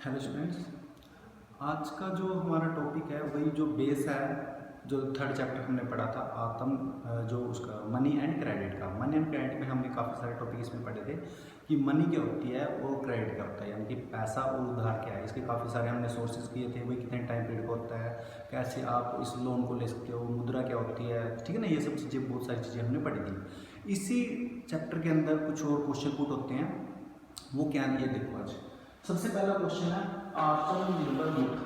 Hello students. आज का जो हमारा टॉपिक है वही जो बेस है, जो थर्ड चैप्टर हमने पढ़ा था जो उसका मनी एंड क्रेडिट का। मनी एंड क्रेडिट में हमने काफ़ी सारे टॉपिक इसमें पढ़े थे कि मनी क्या होती है और क्रेडिट क्या होता है, यानी कि पैसा और उधार क्या है। इसके काफ़ी सारे हमने सोर्सेज किए थे, वही कितने टाइम पीरियड का होता है, कैसे आप इस लोन को ले सकते हो, मुद्रा क्या होती है, ठीक है ना। ये सब चीज़ें, बहुत सारी चीज़ें हमने पढ़ी थी। इसी चैप्टर के अंदर कुछ और क्वेश्चन पुट होते हैं, वो क्या है ये देखो। आज सबसे पहला क्वेश्चन है आत्मनिर्भर गुट।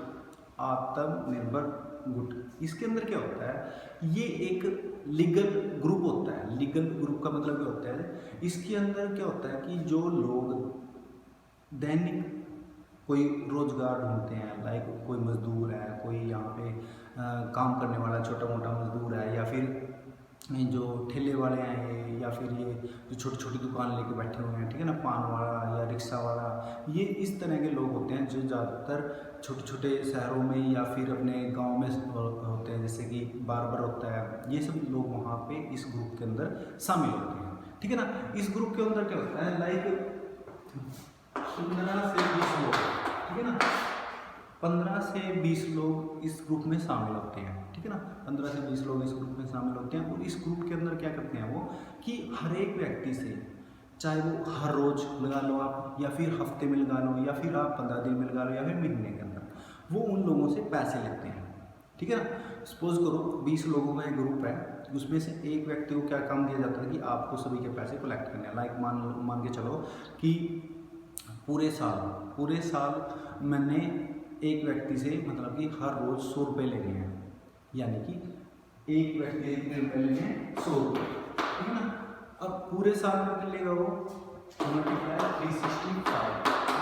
आत्मनिर्भर गुट, इसके अंदर क्या होता है, ये एक लीगल ग्रुप होता है। लीगल ग्रुप का मतलब क्या होता है, इसके अंदर क्या होता है कि जो लोग दैनिक कोई रोजगार ढूंढते हैं, लाइक कोई मजदूर है, कोई यहाँ पे काम करने वाला छोटा मोटा मजदूर है, या फिर जो ठेले वाले हैं ये, या फिर ये जो छोटी छोटी दुकान लेके बैठे हुए हैं, ठीक है ना, पान वाला या रिक्शा वाला, ये इस तरह के लोग होते हैं जो ज़्यादातर छोटे छोटे शहरों में या फिर अपने गांव में होते हैं, जैसे कि बार्बर होता है। ये सब लोग वहाँ पे इस ग्रुप के अंदर शामिल होते हैं, ठीक है ना। इस ग्रुप के अंदर क्या होता है, लाइक 15 से 20 लोग, ठीक है ना, 15 से 20 लोग इस ग्रुप में शामिल होते हैं, ठीक है ना। 15 से 20 लोग इस ग्रुप में शामिल होते हैं, और इस ग्रुप के अंदर क्या करते हैं वो कि हर एक व्यक्ति से, चाहे वो हर रोज लगा लो आप, या फिर हफ्ते में लगा लो, या फिर आप 15 दिन में लगा लो, या फिर महीने के अंदर, वो उन लोगों से पैसे लेते हैं, ठीक है ना। सपोज करो 20 लोगों का एक ग्रुप है, उसमें से एक व्यक्ति को क्या काम दिया जाता है कि आपको सभी के पैसे कलेक्ट करने हैं। लाइक मान के चलो कि पूरे साल मैंने एक व्यक्ति से, मतलब कि हर रोज 100 रुपये लेने हैं, यानी कि एक व्यक्ति से कितने रुपये लेने हैं, 100 रुपये, ठीक है ना। अब पूरे साल में कितने लेगा वो, मल्टीप्लाई 365,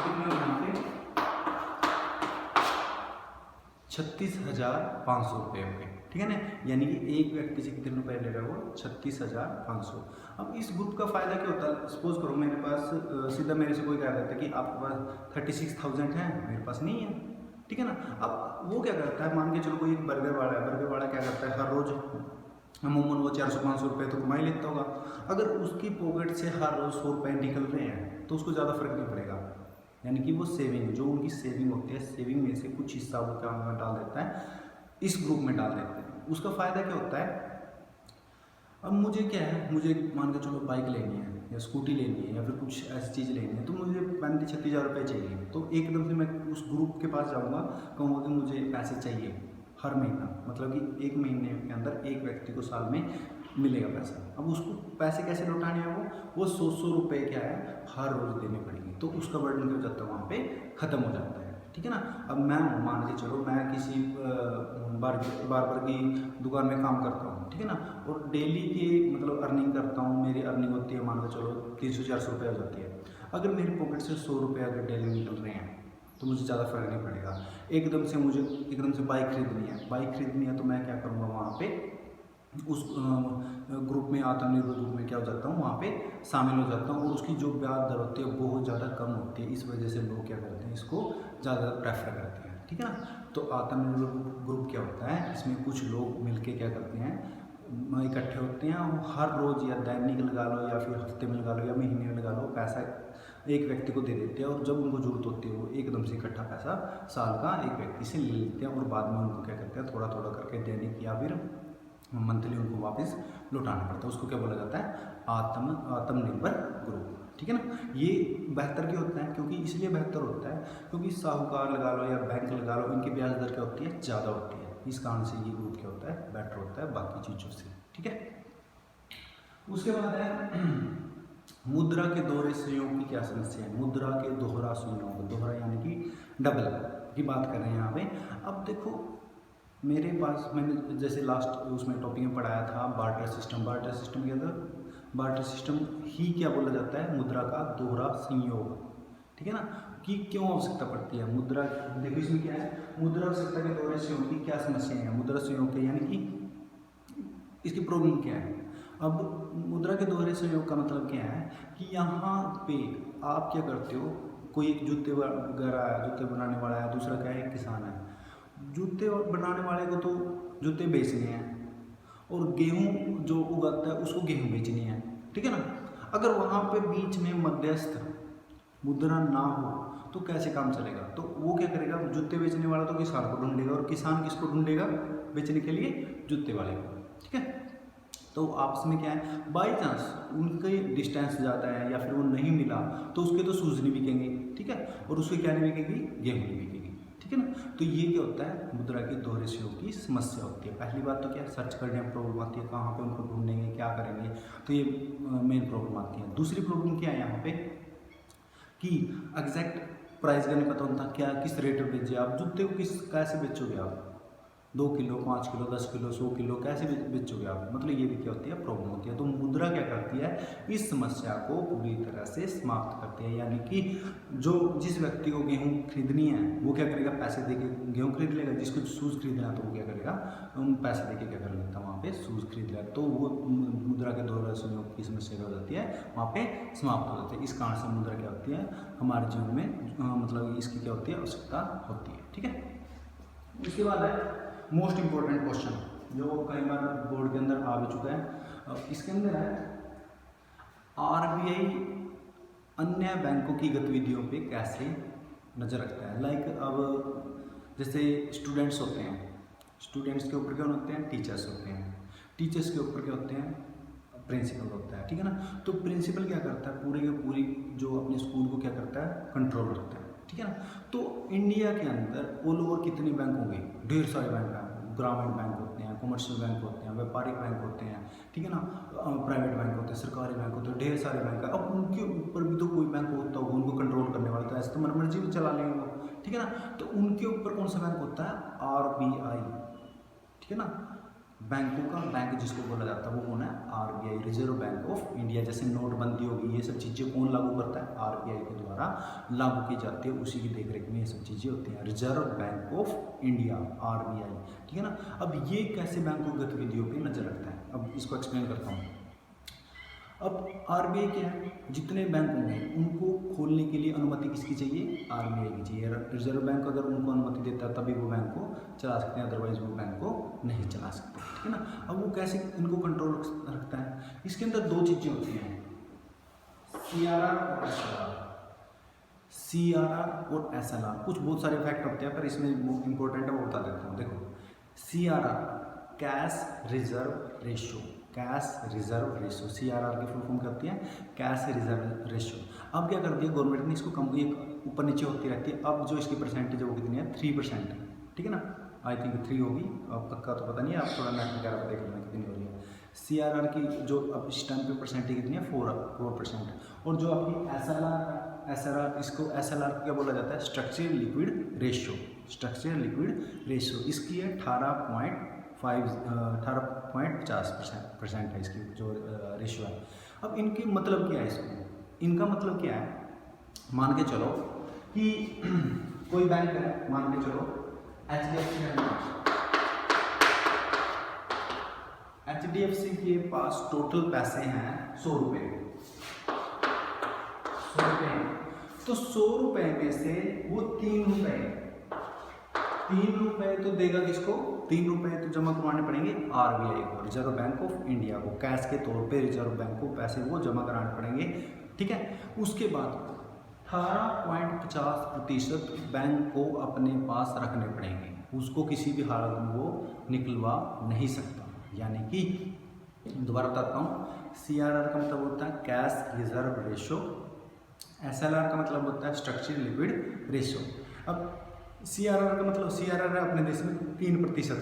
कितना यहाँ पे 36,500 रुपये हो गए, ठीक है ना। यानी कि एक व्यक्ति से कितने रुपए ले रहा है वो, 36,500। अब इस ग्रुप का फायदा क्या होता है, सपोज करो मेरे पास सीधा मेरे से कोई कह देता है कि आपके पास 36,000 है, मेरे पास नहीं है, ठीक है ना। अब वो क्या करता है, मान के चलो कोई एक बर्गर वाला है, बर्गर वाला क्या करता है, हर रोज अमूमन वो 400-500 रुपये तो कमा ही लेता होगा। अगर उसकी पॉकेट से हर रोज 100 रुपये निकल रहे हैं तो उसको ज़्यादा फर्क नहीं पड़ेगा, यानी कि वो सेविंग, जो उनकी सेविंग होती है, सेविंग में से कुछ हिस्सा वो क्या में डाल देता है, इस ग्रुप में डाल देते हैं। उसका फ़ायदा क्या होता है, अब मुझे क्या है, मुझे मान के चलो बाइक लेनी है या स्कूटी लेनी है या फिर कुछ ऐसी चीज़ लेनी है, तो मुझे 35-36 हज़ार रुपये चाहिए, तो एकदम से मैं उस ग्रुप के पास जाऊँगा, कहूँगा कि मुझे पैसे चाहिए हर महीना, मतलब कि एक महीने के अंदर एक व्यक्ति को साल में मिलेगा पैसा। अब उसको पैसे कैसे लौटाने हैं, वो 100 रुपये क्या है हर रोज़ देने पड़ेंगे, तो उसका बर्डन क्या हो जाता है, वहाँ पे ख़त्म हो जाता है, ठीक है ना। अब मैं मान के चलो मैं किसी बार्बर की दुकान में काम करता हूँ, ठीक है ना, और डेली की मतलब अर्निंग करता हूँ, मेरी अर्निंग होती है मान के चलो 300-400 रुपये हो जाती है। अगर मेरी पॉकेट से 100 रुपये अगर डेली निकल रहे हैं तो मुझे ज़्यादा फर्क नहीं पड़ेगा। मुझे एकदम से बाइक खरीदनी है तो मैं क्या करूँगा, वहाँ पे उस ग्रुप में, आत्मनिर्भर ग्रुप में क्या हो जाता हूँ, वहाँ पे शामिल हो जाता हूँ, और उसकी जो ब्याज दर होती है बहुत ज़्यादा कम होती है। इस वजह से लोग क्या करते हैं, इसको ज़्यादा प्रेफर करते हैं, ठीक है ना। तो आत्मनिर्भर ग्रुप क्या होता है, इसमें कुछ लोग मिलके क्या करते हैं, इकट्ठे होते हैं, और हर रोज़ या दैनिक लगा लो, या फिर हफ्ते में लगा लो, या महीने में लगा लो, पैसा एक व्यक्ति को दे देते हैं, और जब उनको जरूरत होती है वो एकदम से इकट्ठा पैसा साल का एक व्यक्ति से ले लेते हैं, और बाद में उनको क्या करते हैं, थोड़ा थोड़ा करके दैनिक या फिर मंथली उनको वापस लौटाना पड़ता है। उसको क्या बोला जाता है, आत्मनिर्भर ग्रुप, ठीक है ना। ये बेहतर क्यों होता है, क्योंकि इसलिए बेहतर होता है क्योंकि साहूकार लगा लो या बैंक लगा लो, इनकी ब्याज दर क्या होती है, ज़्यादा होती है। इस कारण से ये ग्रुप क्या होता है, बेटर होता है बाकी चीज़ों से, ठीक है। उसके बाद है मुद्रा के दोहरे संयोग की क्या समस्या है। मुद्रा के दोहरा संयोग, दोहरा यानी कि डबल की बात कर रहे हैं यहाँ पे। अब देखो मेरे पास, मैंने जैसे लास्ट उसमें टॉपिक में पढ़ाया था बार्टर सिस्टम के अंदर बार्टर सिस्टम ही क्या बोला जाता है, मुद्रा का दोहरा संयोग, ठीक है ना। कि क्यों आवश्यकता पड़ती है मुद्रा, देखो इसमें क्या है, मुद्रा आवश्यकता के दोहरे संयोग की क्या समस्या है, मुद्रा संयोग के यानी कि इसकी प्रॉब्लम क्या है। अब मुद्रा के दोहरे संयोग का मतलब क्या है कि यहाँ पे आप क्या करते हो, कोई एक जूते वगैरह है, जूते बनाने वाला है, दूसरा क्या है, किसान है। जूते बनाने वाले को तो जूते बेचने हैं, और गेहूं जो उगाता है उसको गेहूं बेचनी है, ठीक है ना। अगर वहाँ पे बीच में मध्यस्थ मुद्रा ना हो तो कैसे काम चलेगा? तो वो क्या करेगा, जूते बेचने वाला तो किसान को ढूंढेगा, और किसान किसको ढूंढेगा बेचने के लिए? जूते वाले को। ठीक है, तो आपस में क्या है, बाई चांस उनके डिस्टेंस ज़्यादा है या फिर वो नहीं मिला तो उसके तो शूज़ नहीं बिकेंगे। ठीक है, और उसकी क्या नहीं बिकेगी? गेहूँ नहीं बिकेगी। ठीक है ना, तो ये क्या होता है, मुद्रा के दो रेशियो की समस्या होती है। पहली बात तो क्या है, सर्च करने में प्रॉब्लम आती है, कहाँ पे उनको ढूंढेंगे, क्या करेंगे, तो ये मेन प्रॉब्लम आती है। दूसरी प्रॉब्लम क्या है यहाँ पे कि एग्जैक्ट प्राइस का नहीं पता होता, क्या किस रेट पे बेचे आप जूते को, किस कैसे बेचोगे आप, 2 किलो, 5 किलो, 10 किलो, 100 किलो कैसे बेचोगे आप, मतलब ये भी क्या होती है, प्रॉब्लम होती है। तो मुद्रा क्या करती है, इस समस्या को पूरी तरह से समाप्त करती है। यानी कि जो जिस व्यक्ति को गेहूँ खरीदनी है वो क्या करेगा, पैसे दे के गेहूँ खरीद लेगा, जिसको शूज़ खरीदना है तो वो क्या करेगा, पैसे दे के क्या कर लेता है, वहाँ पे शूज़ खरीद लेगा। तो वो मुद्रा के दो संयोग की समस्या क्या हो जाती है, वहाँ पे समाप्त हो जाती है। इस कारण से मुद्रा क्या होती है हमारे जीवन में, मतलब इसकी क्या होती है, आवश्यकता होती है। ठीक है, उसके बाद है मोस्ट इम्पोर्टेंट क्वेश्चन जो कई बार बोर्ड के अंदर आ भी चुका है। इसके अंदर है आरबीआई अन्य बैंकों की गतिविधियों पे कैसे नज़र रखता है। लाइक अब जैसे स्टूडेंट्स होते हैं, स्टूडेंट्स के ऊपर क्या होते हैं, टीचर्स होते हैं, टीचर्स के ऊपर क्या होते हैं, प्रिंसिपल होता है। ठीक है ना, तो प्रिंसिपल क्या करता है, पूरी की पूरी जो अपने स्कूल को क्या करता है, कंट्रोल रखता है। ठीक है ना, तो इंडिया के अंदर ऑल ओवर कितने बैंक होंगे, ढेर सारे बैंक हैं, ग्रामीण बैंक होते हैं, कमर्शियल बैंक होते हैं, व्यापारिक बैंक होते हैं, ठीक है ना, प्राइवेट बैंक होते हैं, सरकारी बैंक होते हैं, ढेर सारे बैंक हैं। अब उनके ऊपर भी तो कोई बैंक होता होगा उनको कंट्रोल करने वाला, तो ऐसे तो मनमर्जी भी चला लेंगे वो। ठीक है ना, तो उनके ऊपर कौन सा बैंक होता है, आरबीआई। ठीक है ना, बैंकों का बैंक जिसको बोला जाता है वो कौन है, RBI, reserve bank of India. जैसे नोटबंदी होगी, ये सब चीज़ें कौन लागू करता है, आरबीआई के द्वारा लागू की जाती है, उसी की देखरेख में ये सब चीज़ें होती हैं, reserve bank of India, RBI. ठीक है ना, अब ये कैसे बैंकों की गतिविधियों पर नजर रखता है, अब इसको एक्सप्लेन करता हूँ। अब आरबीआई क्या है, जितने बैंक होंगे उनको खोलने के लिए अनुमति किसकी चाहिए, आरबीआई की चाहिए। रिजर्व बैंक अगर उनको अनुमति देता है तभी वो बैंक को चला सकते हैं, अदरवाइज वो बैंक को नहीं चला सकते। ठीक है ना, अब वो कैसे इनको कंट्रोल रखता है, इसके अंदर दो चीज़ें होती हैं, सीआरआर और एसएलआर। सीआरआर और एसएलआर कुछ बहुत सारे फैक्ट होते हैं, पर इसमें इंपॉर्टेंट है वो बता देता हूँ। देखो, CRR cash reserve ratio, cash reserve ratio, CRR की फुल फॉर्म क्या होती है, कैश रिजर्व रेशियो। अब क्या कर दिया गवर्नमेंट ने, इसको कम ऊपर नीचे होती रहती है। अब जो इसकी परसेंटेज है वो कितनी है, 3%। ठीक है ना, आई थिंक 3 होगी, अब पक्का तो पता नहीं है, आप थोड़ा मैथ वगैरह पर देख लेना कितनी हो रही है। सीआरआर की जो अब इस टाइम पे परसेंटेज कितनी है, 4%। और जो आपकी एसएलआर इसको एसएलआर क्या बोला जाता है, structural liquid ratio, structural liquid ratio इसकी है 18.50% है इसकी जो रेशियो है। अब इनके मतलब क्या है, इसको इनका मतलब क्या है, मान के चलो कि कोई बैंक है, मान के चलो एचडीएफसी के पास टोटल पैसे हैं 100 रुपये, 100 रुपये, तो 100 रुपये में से वो 3 रुपये तो देगा किसको, 3 रुपये तो जमा करवाने पड़ेंगे आरबीआई को, रिजर्व बैंक ऑफ इंडिया को, कैश के तौर पे रिजर्व बैंक को पैसे वो जमा कराने पड़ेंगे। ठीक है, उसके बाद 18.50% बैंक को अपने पास रखने पड़ेंगे, उसको किसी भी हालत में वो निकलवा नहीं सकता। यानी कि दोबारा बताता हूँ, सीआरआर का मतलब होता है कैश रिजर्व रेशियो, एसएलआर का मतलब होता है स्ट्रक्चरल लिक्विड रेशियो। अब सीआरआर का मतलब, सीआरआर है अपने देश में 3%।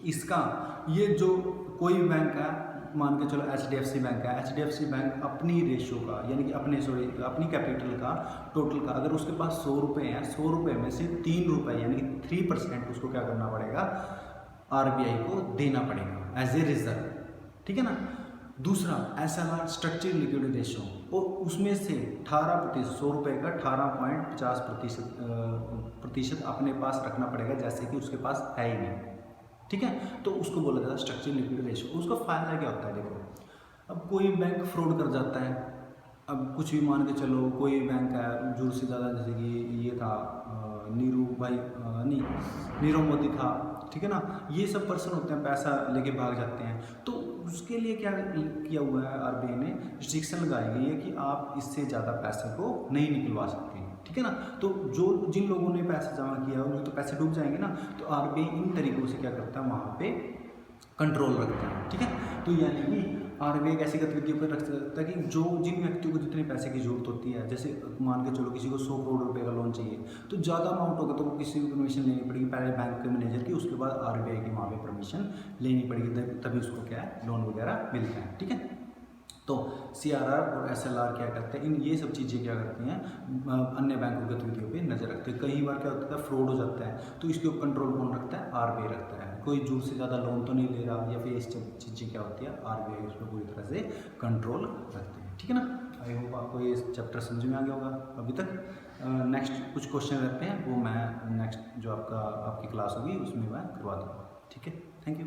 इसका ये जो कोई बैंक है, मान के चलो एचडीएफसी बैंक है, एचडीएफसी बैंक अपनी रेशियो का यानी कि अपनी कैपिटल का टोटल का, अगर उसके पास 100 रुपये हैं, 100 रुपये में से 3 रुपये यानी कि 3% उसको क्या करना पड़ेगा, आरबीआई को देना पड़ेगा एज ए रिजर्व। ठीक है ना, दूसरा एसएलआर स्ट्रक्चरल लिक्विड रेशियो, और उसमें से 18% 100 रुपये का 18.50% अपने पास रखना पड़ेगा, जैसे कि उसके पास है ही नहीं। ठीक है, तो उसको बोला जाता है स्ट्रक्चरल लिक्विड रेशियो। उसका फायदा क्या होता है, देखो अब कोई बैंक फ्रॉड कर जाता है, अब कुछ भी मान के चलो, कोई बैंक है जरूरत से ज़्यादा, जैसे कि ये था नीरव मोदी था, ठीक है ना, ये सब पर्सन होते हैं पैसा लेके भाग जाते हैं, तो उसके लिए क्या किया हुआ है आरबीआई ने, रिस्ट्रिक्शन लगाई गई है कि आप इससे ज़्यादा पैसे को नहीं निकलवा सकते हैं। ठीक है ना। तो जो जिन लोगों ने पैसा जमा किया है उनके तो पैसे डूब जाएंगे ना, तो आरबीआई इन तरीकों से क्या करता है, वहाँ पे कंट्रोल रखता है। ठीक है, तो यानी कि आरबीआई ऐसी गतिविधियों पर रख सकता है कि जो जिन व्यक्तियों को जितने पैसे की जरूरत होती है, जैसे मान के चलो किसी को 100 करोड़ रुपए का लोन चाहिए, तो ज़्यादा अमाउंट होगा तो वो किसी को परमिशन लेनी पड़ेगी, पहले बैंक के मैनेजर की, उसके बाद आरबीआई की वहाँ पे परमिशन लेनी पड़ेगी, तभी उसको क्या है लोन वगैरह मिलता है। ठीक है, तो सीआरआर और एसएलआर क्या करते हैं, इन ये सब चीज़ें क्या करती हैं, अन्य बैंकों की गतिविधियों पे नजर रखते हैं। कई बार क्या होता है फ्रॉड हो जाता है, तो इसके ऊपर कंट्रोल कौन रखता है, आरबीआई रखता है। कोई जरूरत से ज़्यादा लोन तो नहीं ले रहा, या फिर इस चीज़ें क्या होती है, आरबीआई उस पर पूरी तरह से कंट्रोल रखते हैं। ठीक है ना, आई होप आपको ये चैप्टर समझ में आ गया होगा अभी तक। नेक्स्ट कुछ क्वेश्चन रहते हैं, वो मैं नेक्स्ट जो आपकी क्लास होगी उसमें मैं करवा दूँगा। ठीक है, थैंक यू।